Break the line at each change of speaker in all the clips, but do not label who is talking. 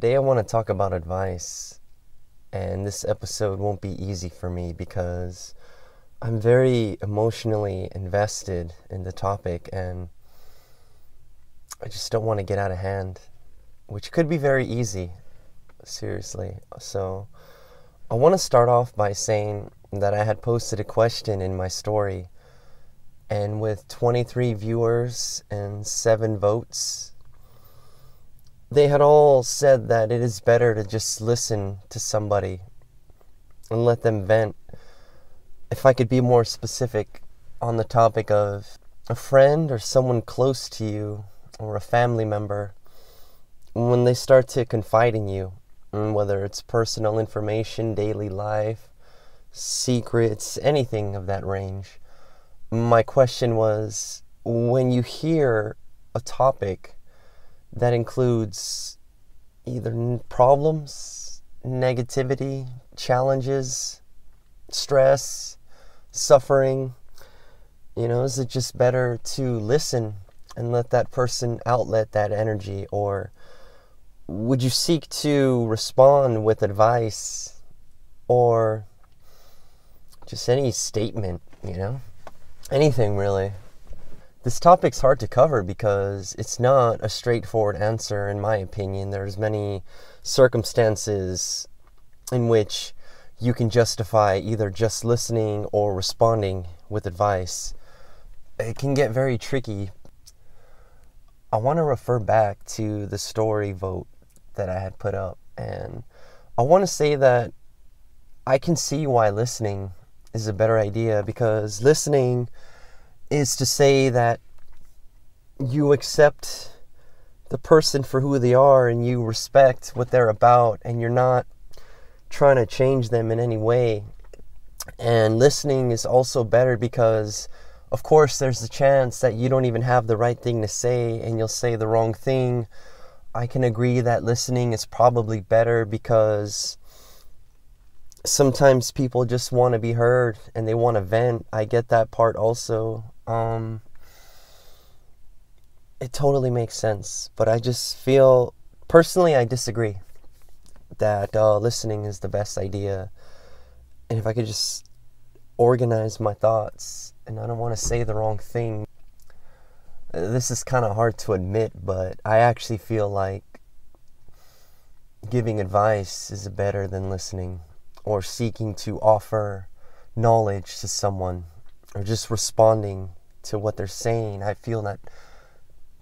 Today I want to talk about advice, and this episode won't be easy for me because I'm very emotionally invested in the topic and I just don't want to get out of hand, which could be very easy, seriously. So I want to start off by saying that I had posted a question in my story, and with 23 viewers and 7 votes, they had all said that it is better to just listen to somebody and let them vent. If I could be more specific on the topic of a friend or someone close to you or a family member, when they start to confide in you, whether it's personal information, daily life, secrets, anything of that range. My question was, when you hear a topic that includes either problems, negativity, challenges, stress, suffering, is it just better to listen and let that person outlet that energy? Or would you seek to respond with advice or just any statement, anything really? This topic's hard to cover because it's not a straightforward answer, in my opinion. There's many circumstances in which you can justify either just listening or responding with advice. It can get very tricky. I want to refer back to the story vote that I had put up, and I want to say that I can see why listening is a better idea, because listening is to say that you accept the person for who they are and you respect what they're about and you're not trying to change them in any way. And listening is also better because, of course, there's the chance that you don't even have the right thing to say and you'll say the wrong thing. I can agree that listening is probably better because sometimes people just want to be heard and they want to vent. I get that part also. It totally makes sense, but I just feel, personally, I disagree that listening is the best idea. And if I could just organize my thoughts, and I don't want to say the wrong thing, this is kind of hard to admit, but I actually feel like giving advice is better than listening or seeking to offer knowledge to someone or just responding to what they're saying. I feel that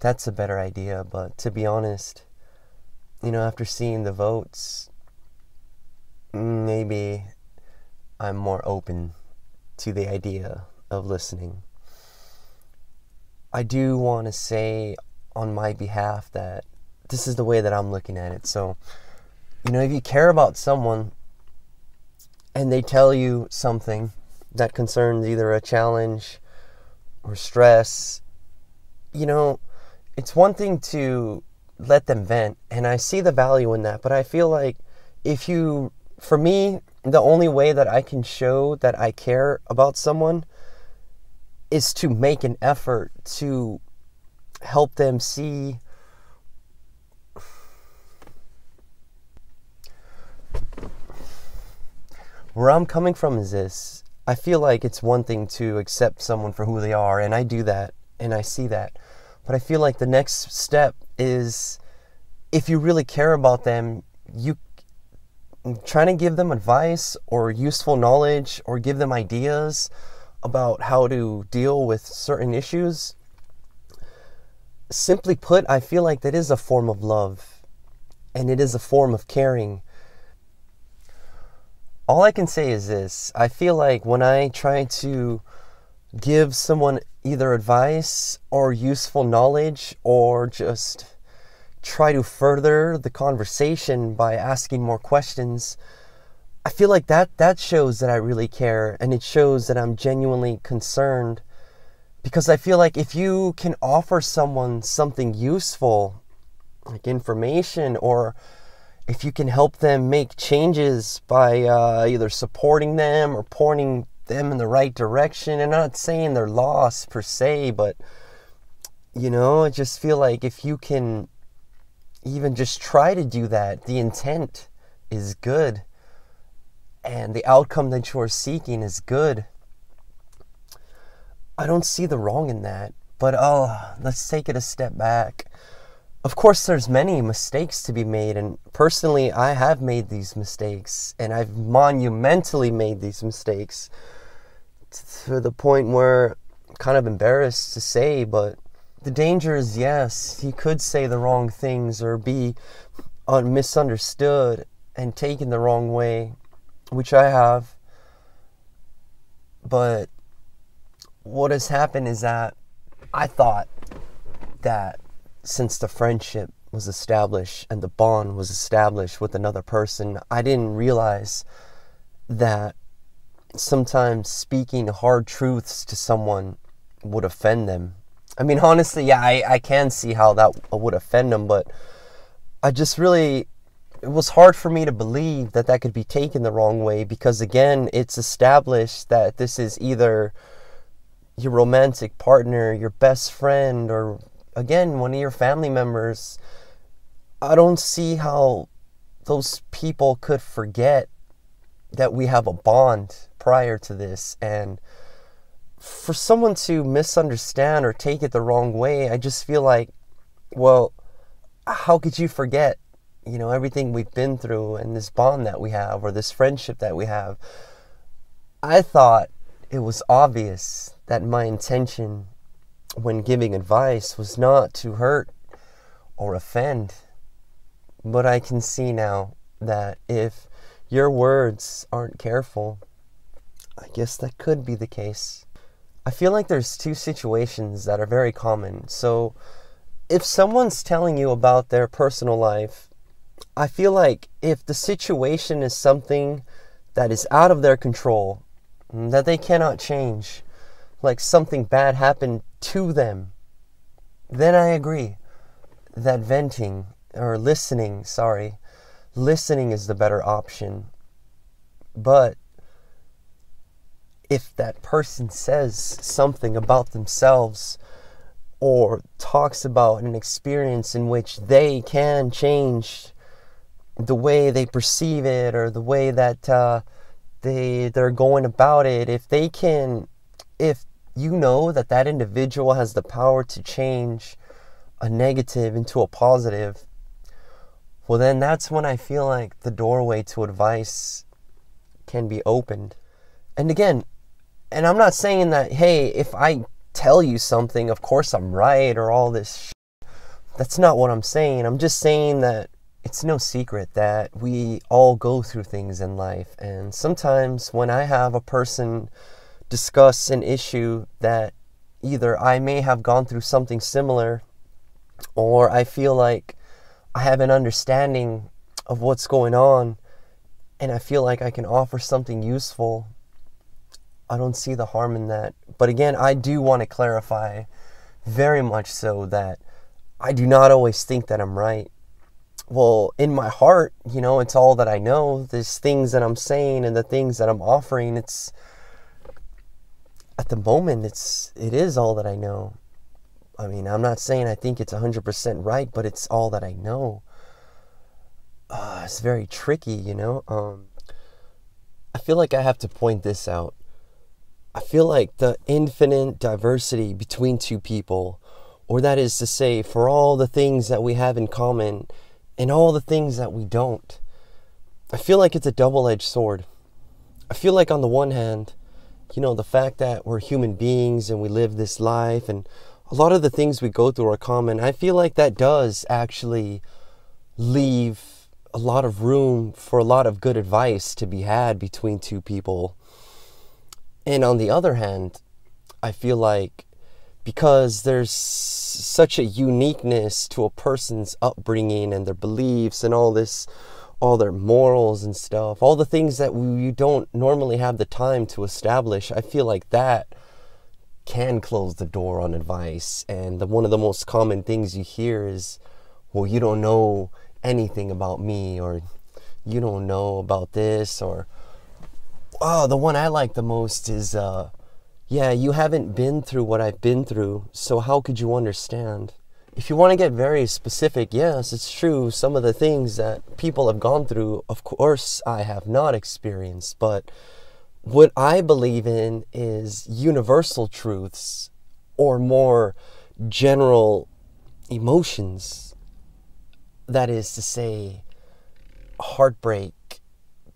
that's a better idea. But to be honest, after seeing the votes, maybe I'm more open to the idea of listening. I do want to say on my behalf that this is the way that I'm looking at it. So, if you care about someone and they tell you something that concerns either a challenge or stress, it's one thing to let them vent, and I see the value in that, but I feel like for me, the only way that I can show that I care about someone is to make an effort to help them see where I'm coming from. Is this: I feel like it's one thing to accept someone for who they are, and I do that, and I see that. But I feel like the next step is, if you really care about them, you trying to give them advice or useful knowledge or give them ideas about how to deal with certain issues. Simply put, I feel like that is a form of love, and it is a form of caring. All I can say is this: I feel like when I try to give someone either advice or useful knowledge or just try to further the conversation by asking more questions, I feel like that shows that I really care, and it shows that I'm genuinely concerned, because I feel like if you can offer someone something useful, like information, or if you can help them make changes by either supporting them or pointing them in the right direction, and I'm not saying they're lost per se, but I just feel like if you can even just try to do that, the intent is good and the outcome that you are seeking is good. I don't see the wrong in that. But let's take it a step back. Of course, there's many mistakes to be made, and personally, I have made these mistakes, and I've monumentally made these mistakes to the point where I'm kind of embarrassed to say, but the danger is, yes, you could say the wrong things or be misunderstood and taken the wrong way, which I have. But what has happened is that I thought that since the friendship was established and the bond was established with another person, I didn't realize that sometimes speaking hard truths to someone would offend them. I mean, honestly, yeah, I can see how that would offend them, but it was hard for me to believe that that could be taken the wrong way because, again, it's established that this is either your romantic partner, your best friend, or again, one of your family members. I don't see how those people could forget that we have a bond prior to this. And for someone to misunderstand or take it the wrong way, I just feel like, well, how could you forget, everything we've been through and this bond that we have or this friendship that we have? I thought it was obvious that my intention when giving advice was not to hurt or offend. But I can see now that if your words aren't careful, I guess that could be the case. I feel like there's two situations that are very common. So if someone's telling you about their personal life, I feel like if the situation is something that is out of their control, that they cannot change, like something bad happened to them, then I agree that listening is the better option. But if that person says something about themselves or talks about an experience in which they can change the way they perceive it or the way that they're going about it, if you know that individual has the power to change a negative into a positive, well, then that's when I feel like the doorway to advice can be opened. And again, and I'm not saying that, hey, if I tell you something, of course I'm right or all this That's not what I'm saying. I'm just saying that it's no secret that we all go through things in life. And sometimes when I have a person discuss an issue that either I may have gone through something similar, or I feel like I have an understanding of what's going on, and I feel like I can offer something useful, I don't see the harm in that. But again, I do want to clarify very much so that I do not always think that I'm right. Well, in my heart, it's all that I know. There's things that I'm saying and the things that I'm offering. It's at the moment, it is all that I know. I mean, I'm not saying I think it's 100% right, but it's all that I know. It's very tricky, I feel like I have to point this out. I feel like the infinite diversity between two people, or that is to say, for all the things that we have in common and all the things that we don't, I feel like it's a double-edged sword. I feel like on the one hand, the fact that we're human beings and we live this life and a lot of the things we go through are common, I feel like that does actually leave a lot of room for a lot of good advice to be had between two people. And on the other hand, I feel like because there's such a uniqueness to a person's upbringing and their beliefs and all their morals and stuff, all the things that we don't normally have the time to establish, I feel like that can close the door on advice. And one of the most common things you hear is, well, you don't know anything about me, or you don't know about this, or the one I like the most is you haven't been through what I've been through, so how could you understand? if you want to get very specific, yes, it's true. Some of the things that people have gone through, of course, I have not experienced. But what I believe in is universal truths or more general emotions. That is to say, heartbreak,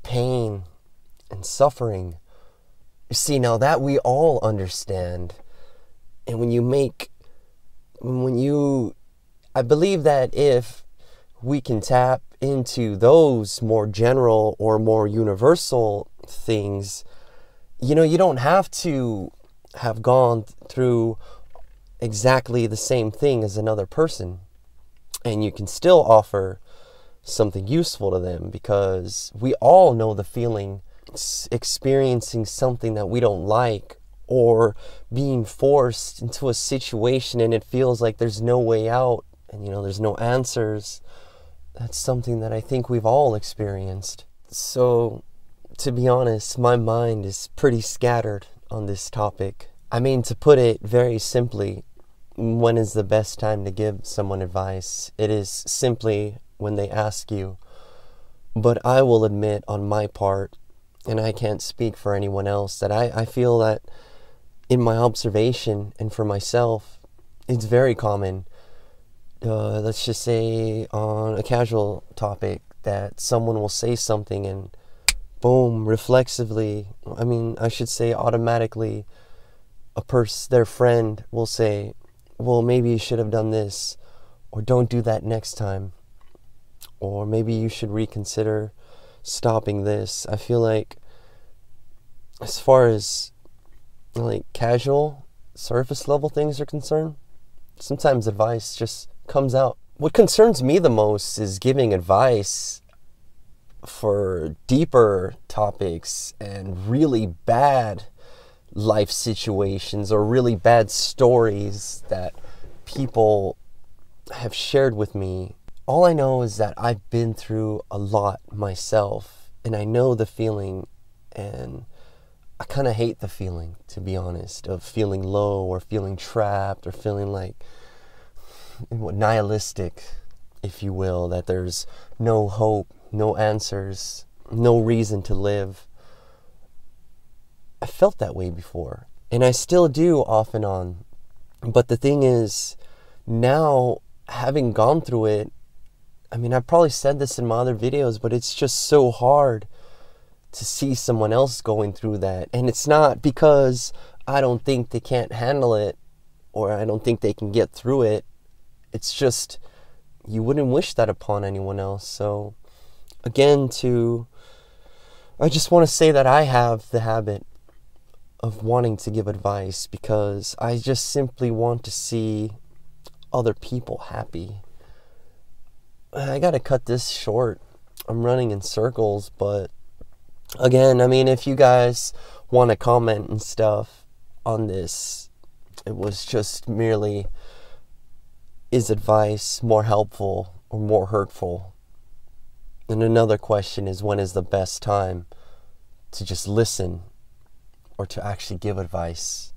pain, and suffering. You see, now that we all understand. And I believe that if we can tap into those more general or more universal things, you don't have to have gone through exactly the same thing as another person. And you can still offer something useful to them, because we all know the feeling experiencing something that we don't like, or being forced into a situation and it feels like there's no way out and there's no answers. That's something that I think we've all experienced. So, to be honest, my mind is pretty scattered on this topic. I mean, to put it very simply, when is the best time to give someone advice? It is simply when they ask you. But I will admit on my part, and I can't speak for anyone else, that I feel that in my observation and for myself, it's very common, let's just say on a casual topic, that someone will say something and boom, reflexively, I should say automatically, their friend will say, well, maybe you should have done this, or don't do that next time, or maybe you should reconsider stopping this. I feel like, as far as like casual, surface level things are concerned, sometimes advice just comes out. What concerns me the most is giving advice for deeper topics and really bad life situations or really bad stories that people have shared with me. All I know is that I've been through a lot myself, and I know the feeling, and I kind of hate the feeling, to be honest, of feeling low or feeling trapped or feeling like nihilistic, if you will, that there's no hope, no answers, no reason to live. I felt that way before, and I still do off and on. But the thing is, now, having gone through it, I've probably said this in my other videos, but it's just so hard to see someone else going through that. And it's not because I don't think they can't handle it or I don't think they can get through it. It's just, you wouldn't wish that upon anyone else. So again, I just want to say that I have the habit of wanting to give advice because I just simply want to see other people happy. I gotta cut this short. I'm running in circles, but again, if you guys want to comment and stuff on this, it was just merely, is advice more helpful or more hurtful? And another question is, when is the best time to just listen or to actually give advice?